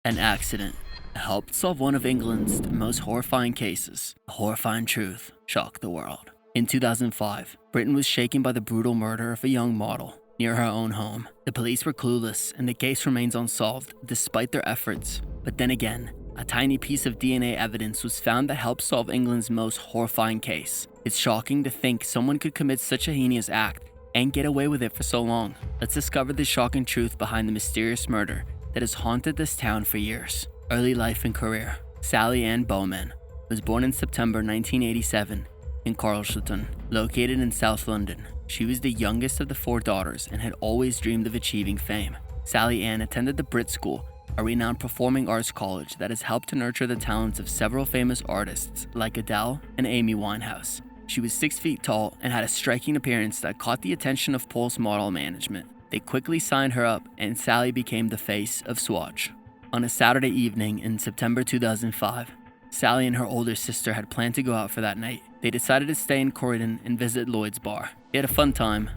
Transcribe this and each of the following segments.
An accident helped solve one of England's most horrifying cases. The horrifying truth shocked the world. In 2005, Britain was shaken by the brutal murder of a young model near her own home. The police were clueless and the case remains unsolved despite their efforts. But then again, a tiny piece of DNA evidence was found that helped solve England's most horrifying case. It's shocking to think someone could commit such a heinous act and get away with it for so long. Let's discover the shocking truth behind the mysterious murder that has haunted this town for years. Early life and career. Sally Ann Bowman was born in September 1987 in Carlston, located in South London. She was the youngest of the 4 daughters and had always dreamed of achieving fame. Sally Ann attended the Brit School, a renowned performing arts college that has helped to nurture the talents of several famous artists like Adele and Amy Winehouse. She was 6 feet tall and had a striking appearance that caught the attention of Pulse Model Management. They quickly signed her up and Sally became the face of Swatch. On a Saturday evening in September 2005, Sally and her older sister had planned to go out for that night. They decided to stay in Croydon and visit Lloyd's bar. They had a fun time,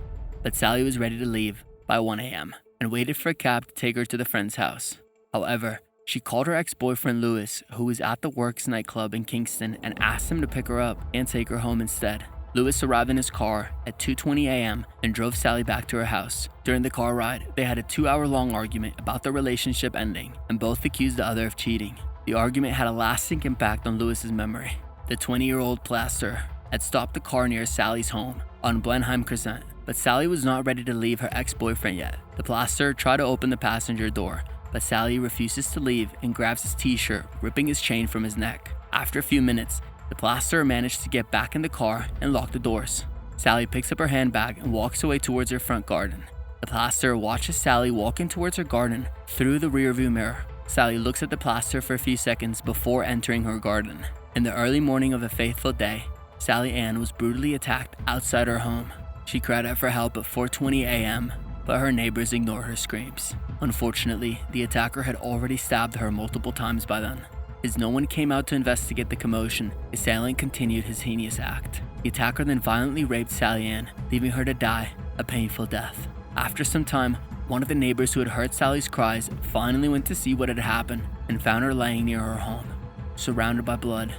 but Sally was ready to leave by 1 a.m. and waited for a cab to take her to the friend's house. However, she called her ex-boyfriend Lewis, who was at the Works nightclub in Kingston, and asked him to pick her up and take her home instead. Lewis arrived in his car at 2:20 a.m. and drove Sally back to her house. During the car ride, they had a 2-hour-long argument about their relationship ending, and both accused the other of cheating. The argument had a lasting impact on Lewis's memory. The 20-year-old plasterer had stopped the car near Sally's home on Blenheim Crescent, but Sally was not ready to leave her ex-boyfriend yet. The plasterer tried to open the passenger door, but Sally refuses to leave and grabs his t-shirt, ripping his chain from his neck. After a few minutes, the plasterer managed to get back in the car and lock the doors. Sally picks up her handbag and walks away towards her front garden. The plasterer watches Sally walking towards her garden through the rearview mirror. Sally looks at the plasterer for a few seconds before entering her garden. In the early morning of a fateful day, Sally Ann was brutally attacked outside her home. She cried out for help at 4:20 a.m., but her neighbors ignored her screams. Unfortunately, the attacker had already stabbed her multiple times by then. As no one came out to investigate the commotion, the assailant continued his heinous act. The attacker then violently raped Sally Ann, leaving her to die a painful death. After some time, one of the neighbors who had heard Sally's cries finally went to see what had happened and found her laying near her home, surrounded by blood.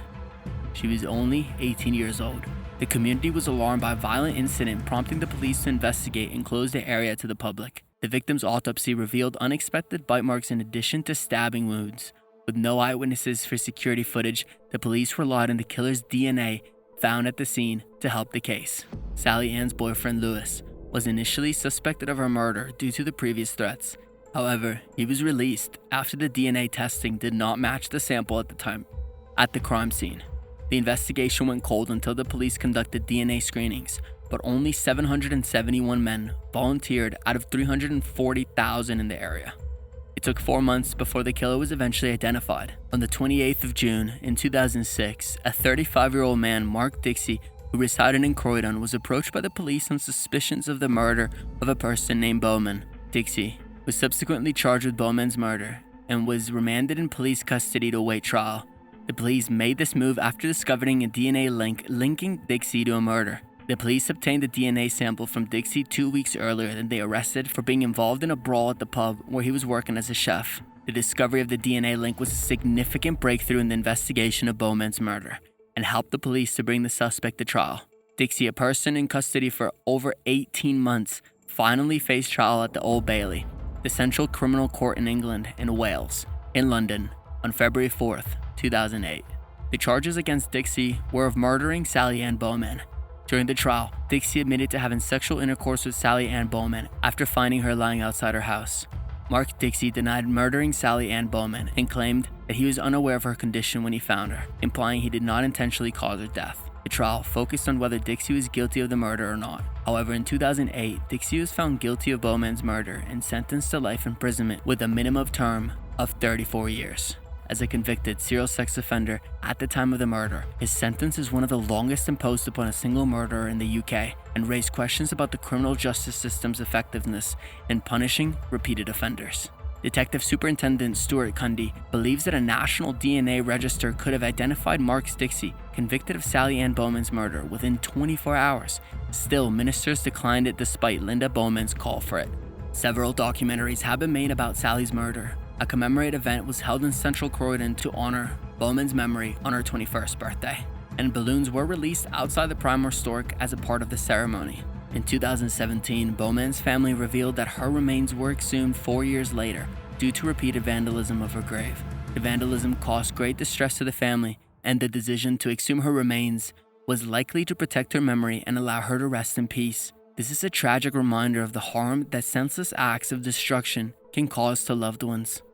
She was only 18 years old. The community was alarmed by a violent incident, prompting the police to investigate and close the area to the public. The victim's autopsy revealed unexpected bite marks in addition to stabbing wounds. With no eyewitnesses for security footage, the police relied on the killer's DNA found at the scene to help the case. Sally Ann's boyfriend Lewis was initially suspected of her murder due to the previous threats. However, he was released after the DNA testing did not match the sample at the time at the crime scene. The investigation went cold until the police conducted DNA screenings, but only 771 men volunteered out of 340,000 in the area. It took 4 months before the killer was eventually identified. On the 28th of June in 2006, a 35-year-old man, Mark Dixie, who resided in Croydon, was approached by the police on suspicions of the murder of a person named Bowman. Dixie was subsequently charged with Bowman's murder and was remanded in police custody to await trial. The police made this move after discovering a DNA link linking Dixie to a murder. The police obtained the DNA sample from Dixie 2 weeks earlier than they arrested for being involved in a brawl at the pub where he was working as a chef. The discovery of the DNA link was a significant breakthrough in the investigation of Bowman's murder and helped the police to bring the suspect to trial. Dixie, a person in custody for over 18 months, finally faced trial at the Old Bailey, the Central Criminal Court in England and Wales, in London, on February 4th, 2008. The charges against Dixie were of murdering Sally Ann Bowman. During the trial, Dixie admitted to having sexual intercourse with Sally Ann Bowman after finding her lying outside her house. Mark Dixie denied murdering Sally Ann Bowman and claimed that he was unaware of her condition when he found her, implying he did not intentionally cause her death. The trial focused on whether Dixie was guilty of the murder or not. However, in 2008, Dixie was found guilty of Bowman's murder and sentenced to life imprisonment with a minimum term of 34 years. As a convicted serial sex offender at the time of the murder, his sentence is one of the longest imposed upon a single murderer in the UK and raised questions about the criminal justice system's effectiveness in punishing repeated offenders. Detective Superintendent Stuart Cundy believes that a national DNA register could have identified Mark Dixie, convicted of Sally Ann Bowman's murder, within 24 hours. Still, ministers declined it despite Linda Bowman's call for it. Several documentaries have been made about Sally's murder, A commemorative event was held in Central Croydon to honor Bowman's memory on her 21st birthday, and balloons were released outside the Primor Stork as a part of the ceremony. In 2017, Bowman's family revealed that her remains were exhumed 4 years later due to repeated vandalism of her grave. The vandalism caused great distress to the family, and the decision to exhume her remains was likely to protect her memory and allow her to rest in peace. This is a tragic reminder of the harm that senseless acts of destruction can cause to loved ones.